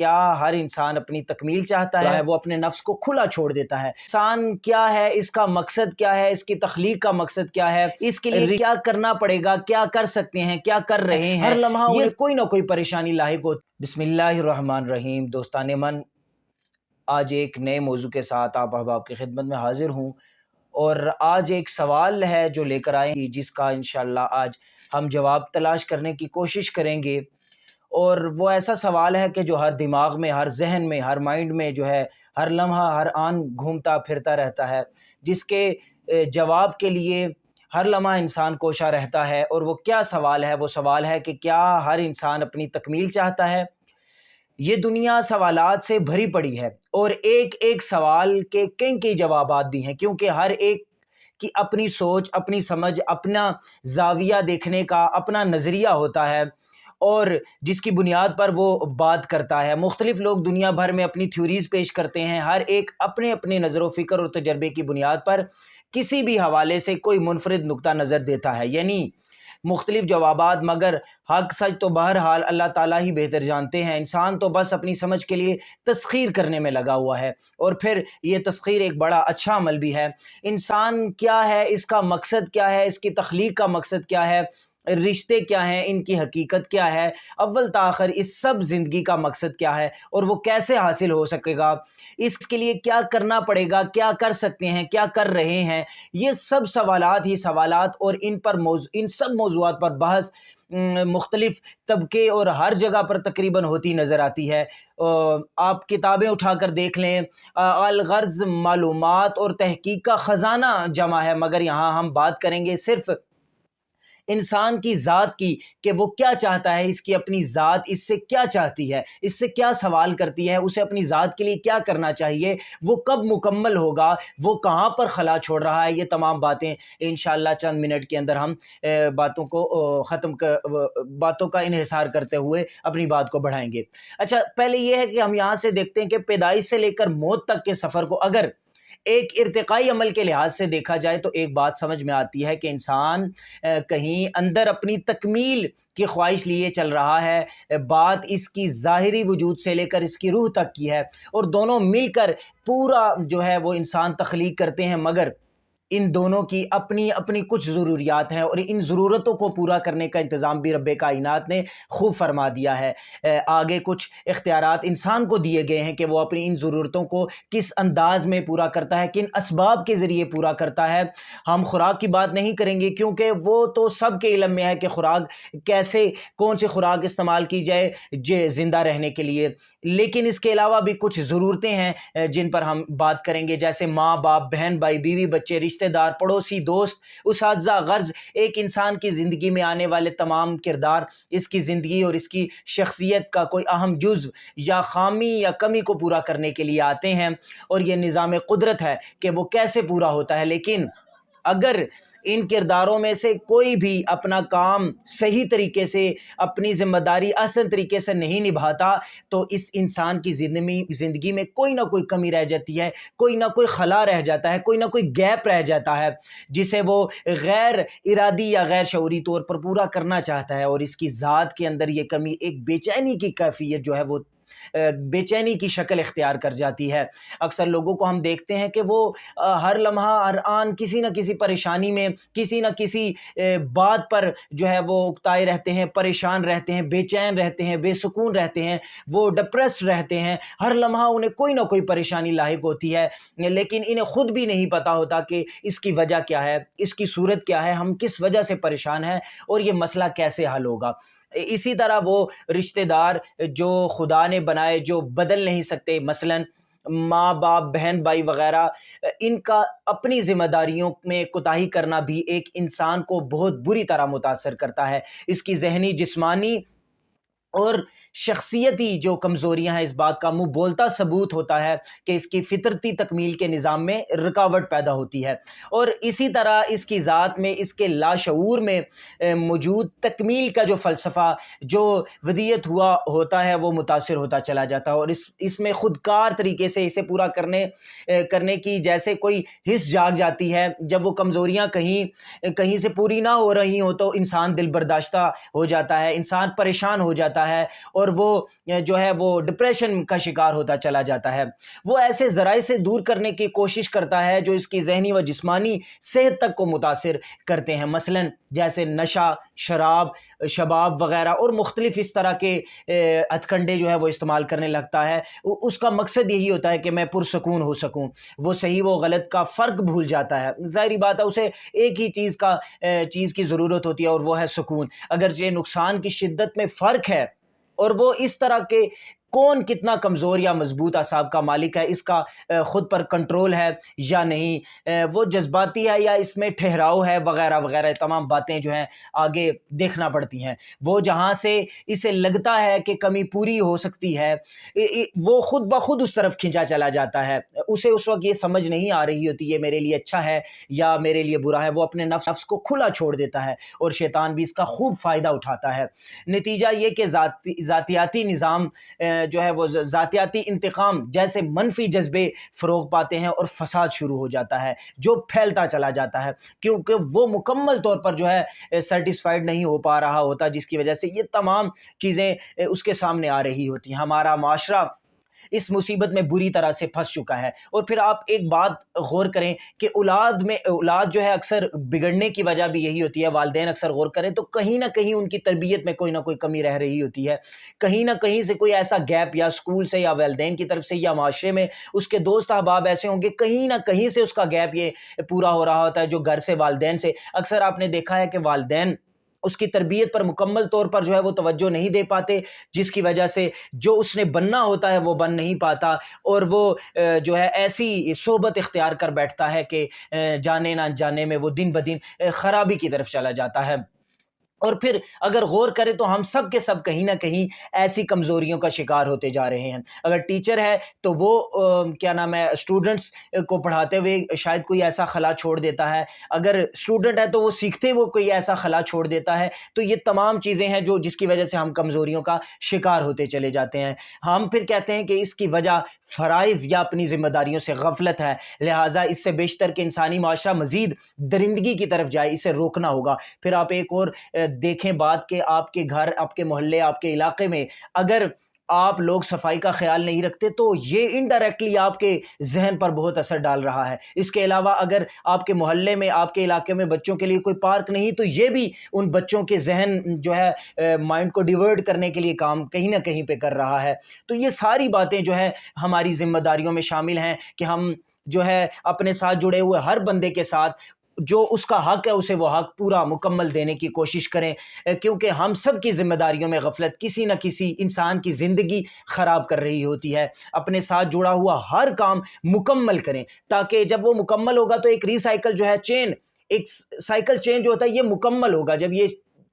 کیا ہر انسان اپنی تکمیل چاہتا ہے؟ وہ اپنے نفس کو کھلا چھوڑ دیتا ہے۔ انسان کیا ہے، اس کا مقصد کیا ہے، اس کی تخلیق کا مقصد کیا ہے، اس کے لیے کیا کرنا پڑے گا، کیا کر سکتے ہیں، کیا کر رہے ہیں، ہر لمحہ یہ کوئی نہ کوئی پریشانی لاحق ہو۔ بسم اللہ الرحمن الرحیم۔ دوستان من، آج ایک نئے موضوع کے ساتھ آپ احباب کی خدمت میں حاضر ہوں، اور آج ایک سوال ہے جو لے کر آئے ہیں، جس کا انشاءاللہ آج ہم جواب تلاش کرنے کی کوشش کریں گے۔ اور وہ ایسا سوال ہے کہ جو ہر دماغ میں، ہر ذہن میں، ہر مائنڈ میں جو ہے ہر لمحہ، ہر آن گھومتا پھرتا رہتا ہے، جس کے جواب کے لیے ہر لمحہ انسان کوشاں رہتا ہے۔ اور وہ کیا سوال ہے؟ وہ سوال ہے کہ کیا ہر انسان اپنی تکمیل چاہتا ہے؟ یہ دنیا سوالات سے بھری پڑی ہے، اور ایک ایک سوال کے کئی جوابات بھی ہیں، کیونکہ ہر ایک کی اپنی سوچ، اپنی سمجھ، اپنا زاویہ دیکھنے کا اپنا نظریہ ہوتا ہے، اور جس کی بنیاد پر وہ بات کرتا ہے۔ مختلف لوگ دنیا بھر میں اپنی تھیوریز پیش کرتے ہیں، ہر ایک اپنے اپنے نظر و فکر اور تجربے کی بنیاد پر کسی بھی حوالے سے کوئی منفرد نقطہ نظر دیتا ہے، یعنی مختلف جوابات، مگر حق سچ تو بہرحال اللہ تعالیٰ ہی بہتر جانتے ہیں۔ انسان تو بس اپنی سمجھ کے لیے تسخیر کرنے میں لگا ہوا ہے، اور پھر یہ تسخیر ایک بڑا اچھا عمل بھی ہے۔ انسان کیا ہے، اس کا مقصد کیا ہے، اس کی تخلیق کا مقصد کیا ہے، رشتے کیا ہیں، ان کی حقیقت کیا ہے، اول تاخر اس سب زندگی کا مقصد کیا ہے، اور وہ کیسے حاصل ہو سکے گا، اس کے لیے کیا کرنا پڑے گا، کیا کر سکتے ہیں، کیا کر رہے ہیں، یہ سب سوالات ہی سوالات، اور ان سب موضوعات پر بحث مختلف طبقے اور ہر جگہ پر تقریباً ہوتی نظر آتی ہے۔ آپ کتابیں اٹھا کر دیکھ لیں، الغرض معلومات اور تحقیق کا خزانہ جمع ہے، مگر یہاں ہم بات کریں گے صرف انسان کی ذات کی، کہ وہ کیا چاہتا ہے، اس کی اپنی ذات اس سے کیا چاہتی ہے، اس سے کیا سوال کرتی ہے، اسے اپنی ذات کے لیے کیا کرنا چاہیے، وہ کب مکمل ہوگا، وہ کہاں پر خلا چھوڑ رہا ہے۔ یہ تمام باتیں انشاءاللہ چند منٹ کے اندر ہم باتوں کا انحصار کرتے ہوئے اپنی بات کو بڑھائیں گے۔ اچھا، پہلے یہ ہے کہ ہم یہاں سے دیکھتے ہیں کہ پیدائش سے لے کر موت تک کے سفر کو اگر ایک ارتقائی عمل کے لحاظ سے دیکھا جائے تو ایک بات سمجھ میں آتی ہے کہ انسان کہیں اندر اپنی تکمیل کی خواہش لیے چل رہا ہے۔ بات اس کی ظاہری وجود سے لے کر اس کی روح تک کی ہے، اور دونوں مل کر پورا جو ہے وہ انسان تخلیق کرتے ہیں، مگر ان دونوں کی اپنی اپنی کچھ ضروریات ہیں، اور ان ضرورتوں کو پورا کرنے کا انتظام بھی رب کائنات نے خوب فرما دیا ہے۔ آگے کچھ اختیارات انسان کو دیے گئے ہیں کہ وہ اپنی ان ضرورتوں کو کس انداز میں پورا کرتا ہے، کن اسباب کے ذریعے پورا کرتا ہے۔ ہم خوراک کی بات نہیں کریں گے، کیونکہ وہ تو سب کے علم میں ہے کہ خوراک کیسے، کون سی خوراک استعمال کی جائے زندہ رہنے کے لیے، لیکن اس کے علاوہ بھی کچھ ضرورتیں ہیں جن پر ہم بات کریں گے، جیسے ماں باپ، بہن بھائی، بیوی بچے، رشتہ دار، پڑوسی، دوست، اساتذہ، غرض ایک انسان کی زندگی میں آنے والے تمام کردار اس کی زندگی اور اس کی شخصیت کا کوئی اہم جزو یا خامی یا کمی کو پورا کرنے کے لیے آتے ہیں، اور یہ نظام قدرت ہے کہ وہ کیسے پورا ہوتا ہے۔ لیکن اگر ان کرداروں میں سے کوئی بھی اپنا کام صحیح طریقے سے، اپنی ذمہ داری احسن طریقے سے نہیں نبھاتا، تو اس انسان کی زندگی میں کوئی نہ کوئی کمی رہ جاتی ہے، کوئی نہ کوئی خلا رہ جاتا ہے، کوئی نہ کوئی گیپ رہ جاتا ہے، جسے وہ غیر ارادی یا غیر شعوری طور پر پورا کرنا چاہتا ہے، اور اس کی ذات کے اندر یہ کمی ایک بے چینی کی کیفیت جو ہے وہ بے چینی کی شکل اختیار کر جاتی ہے۔ اکثر لوگوں کو ہم دیکھتے ہیں کہ وہ ہر لمحہ، ہر آن کسی نہ کسی پریشانی میں، کسی نہ کسی بات پر جو ہے وہ اکتائے رہتے ہیں، پریشان رہتے ہیں، بے چین رہتے ہیں، بے سکون رہتے ہیں، وہ ڈپریسڈ رہتے ہیں، ہر لمحہ انہیں کوئی نہ کوئی پریشانی لاحق ہوتی ہے، لیکن انہیں خود بھی نہیں پتا ہوتا کہ اس کی وجہ کیا ہے، اس کی صورت کیا ہے، ہم کس وجہ سے پریشان ہیں، اور یہ مسئلہ کیسے حل ہوگا۔ اسی طرح وہ رشتہ دار جو خدا نے بنائے، جو بدل نہیں سکتے، مثلاً ماں باپ، بہن بھائی وغیرہ، ان کا اپنی ذمہ داریوں میں کوتاہی کرنا بھی ایک انسان کو بہت بری طرح متاثر کرتا ہے۔ اس کی ذہنی، جسمانی اور شخصیتی جو کمزوریاں ہیں، اس بات کا منہ بولتا ثبوت ہوتا ہے کہ اس کی فطرتی تکمیل کے نظام میں رکاوٹ پیدا ہوتی ہے، اور اسی طرح اس کی ذات میں، اس کے لاشعور میں موجود تکمیل کا جو فلسفہ، جو ودیت ہوا ہوتا ہے، وہ متاثر ہوتا چلا جاتا ہے، اور اس میں خودکار طریقے سے اسے پورا کرنے کی جیسے کوئی حس جاگ جاتی ہے۔ جب وہ کمزوریاں کہیں سے پوری نہ ہو رہی ہوں تو انسان دل برداشتہ ہو جاتا ہے، انسان پریشان ہو جاتا جاتا ہے اور وہ جو ہے وہ ڈپریشن کا شکار ہوتا چلا جاتا ہے۔ وہ ایسے ذرائع سے دور کرنے کی کوشش کرتا ہے جو اس کی ذہنی و جسمانی صحت تک کو متاثر کرتے ہیں، مثلاً جیسے نشہ، شراب، شباب وغیرہ اور مختلف اس طرح کے ہتھ کنڈے جو ہے وہ استعمال کرنے لگتا ہے۔ اس کا مقصد یہی ہوتا ہے کہ میں پرسکون ہو سکوں، وہ صحیح و غلط کا فرق بھول جاتا ہے۔ ظاہری بات ہے اسے ایک ہی چیز کی ضرورت ہوتی ہے اور وہ ہے سکون۔ اگرچہ نقصان کی شدت میں فرق ہے اور وہ اس طرح کے کون کتنا کمزور یا مضبوط اعصاب کا مالک ہے، اس کا خود پر کنٹرول ہے یا نہیں، وہ جذباتی ہے یا اس میں ٹھہراؤ ہے، وغیرہ وغیرہ تمام باتیں جو ہیں آگے دیکھنا پڑتی ہیں۔ وہ جہاں سے اسے لگتا ہے کہ کمی پوری ہو سکتی ہے، وہ خود بخود اس طرف کھینچا چلا جاتا ہے۔ اسے اس وقت یہ سمجھ نہیں آ رہی ہوتی یہ میرے لیے اچھا ہے یا میرے لیے برا ہے، وہ اپنے نفس کو کھلا چھوڑ دیتا ہے اور شیطان بھی اس کا خوب فائدہ اٹھاتا ہے۔ نتیجہ یہ کہ ذاتیاتی نظام جو ہے وہ ذاتیاتی انتقام جیسے منفی جذبے فروغ پاتے ہیں اور فساد شروع ہو جاتا ہے جو پھیلتا چلا جاتا ہے، کیونکہ وہ مکمل طور پر جو ہے سیٹسفائیڈ نہیں ہو پا رہا ہوتا، جس کی وجہ سے یہ تمام چیزیں اس کے سامنے آ رہی ہوتی ہیں۔ ہمارا معاشرہ اس مصیبت میں بری طرح سے پھنس چکا ہے۔ اور پھر آپ ایک بات غور کریں کہ اولاد جو ہے اکثر بگڑنے کی وجہ بھی یہی ہوتی ہے۔ والدین اکثر غور کریں تو کہیں نہ کہیں ان کی تربیت میں کوئی نہ کوئی کمی رہ رہی ہوتی ہے، کہیں نہ کہیں سے کوئی ایسا گیپ یا اسکول سے یا والدین کی طرف سے یا معاشرے میں اس کے دوست احباب ایسے ہوں گے، کہیں نہ کہیں سے اس کا گیپ یہ پورا ہو رہا ہوتا ہے جو گھر سے والدین سے۔ اکثر آپ نے دیکھا ہے کہ والدین اس کی تربیت پر مکمل طور پر جو ہے وہ توجہ نہیں دے پاتے، جس کی وجہ سے جو اس نے بننا ہوتا ہے وہ بن نہیں پاتا، اور وہ جو ہے ایسی صحبت اختیار کر بیٹھتا ہے کہ جانے نہ جانے میں وہ دن بدن خرابی کی طرف چلا جاتا ہے۔ اور پھر اگر غور کریں تو ہم سب کے سب کہیں نہ کہیں ایسی کمزوریوں کا شکار ہوتے جا رہے ہیں۔ اگر ٹیچر ہے تو وہ کیا نام ہے اسٹوڈنٹس کو پڑھاتے ہوئے شاید کوئی ایسا خلا چھوڑ دیتا ہے، اگر اسٹوڈنٹ ہے تو وہ سیکھتے وہ کوئی ایسا خلا چھوڑ دیتا ہے، تو یہ تمام چیزیں ہیں جو جس کی وجہ سے ہم کمزوریوں کا شکار ہوتے چلے جاتے ہیں۔ ہم پھر کہتے ہیں کہ اس کی وجہ فرائض یا اپنی ذمہ داریوں سے غفلت ہے، لہٰذا اس سے بیشتر کہ انسانی معاشرہ مزید درندگی کی طرف جائے اسے روکنا ہوگا۔ پھر آپ ایک اور دیکھیں بات کہ آپ کے گھر، آپ کے محلے، آپ کے علاقے میں اگر آپ لوگ صفائی کا خیال نہیں رکھتے تو یہ انڈائریکٹلی آپ کے ذہن پر بہت اثر ڈال رہا ہے۔ اس کے علاوہ اگر آپ کے محلے میں، آپ کے علاقے میں بچوں کے لیے کوئی پارک نہیں تو یہ بھی ان بچوں کے ذہن جو ہے مائنڈ کو ڈیورٹ کرنے کے لیے کام کہیں نہ کہیں پہ کر رہا ہے۔ تو یہ ساری باتیں جو ہے ہماری ذمہ داریوں میں شامل ہیں کہ ہم جو ہے اپنے ساتھ جڑے ہوئے ہر بندے کے ساتھ جو اس کا حق ہے اسے وہ حق پورا مکمل دینے کی کوشش کریں، کیونکہ ہم سب کی ذمہ داریوں میں غفلت کسی نہ کسی انسان کی زندگی خراب کر رہی ہوتی ہے۔ اپنے ساتھ جڑا ہوا ہر کام مکمل کریں تاکہ جب وہ مکمل ہوگا تو ایک ریسائیکل جو ہے چین، ایک سائیکل چین جو ہوتا ہے یہ مکمل ہوگا۔ جب یہ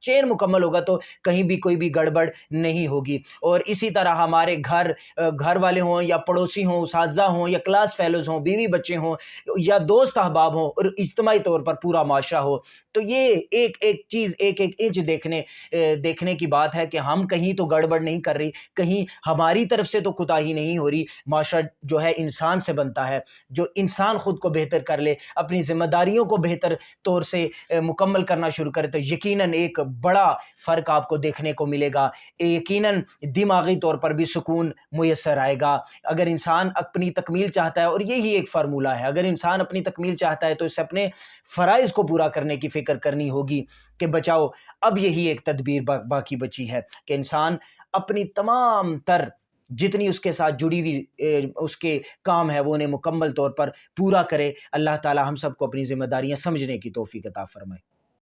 چین مکمل ہوگا تو کہیں بھی کوئی بھی گڑبڑ نہیں ہوگی۔ اور اسی طرح ہمارے گھر والے ہوں یا پڑوسی ہوں، اساتذہ ہوں یا کلاس فیلوز ہوں، بیوی بچے ہوں یا دوست احباب ہوں، اور اجتماعی طور پر پورا معاشرہ ہو، تو یہ ایک ایک چیز، ایک ایک انچ دیکھنے کی بات ہے کہ ہم کہیں تو گڑبڑ نہیں کر رہی، کہیں ہماری طرف سے تو کوتاہی نہیں ہو رہی۔ معاشرہ جو ہے انسان سے بنتا ہے، جو انسان خود کو بہتر کر لے، اپنی ذمہ داریوں کو بہتر طور سے مکمل کرنا شروع کرے تو یقیناً ایک بڑا فرق آپ کو دیکھنے کو ملے گا، یقیناً دماغی طور پر بھی سکون میسر آئے گا۔ اگر انسان اپنی تکمیل چاہتا ہے، اور یہی ایک فارمولہ ہے، اگر انسان اپنی تکمیل چاہتا ہے تو اسے اپنے فرائض کو پورا کرنے کی فکر کرنی ہوگی کہ بچاؤ اب یہی ایک تدبیر باقی بچی ہے کہ انسان اپنی تمام تر جتنی اس کے ساتھ جڑی ہوئی اس کے کام ہے وہ انہیں مکمل طور پر پورا کرے۔ اللہ تعالی ہم سب کو اپنی ذمہ داریاں سمجھنے کی توفیق عطا فرمائے۔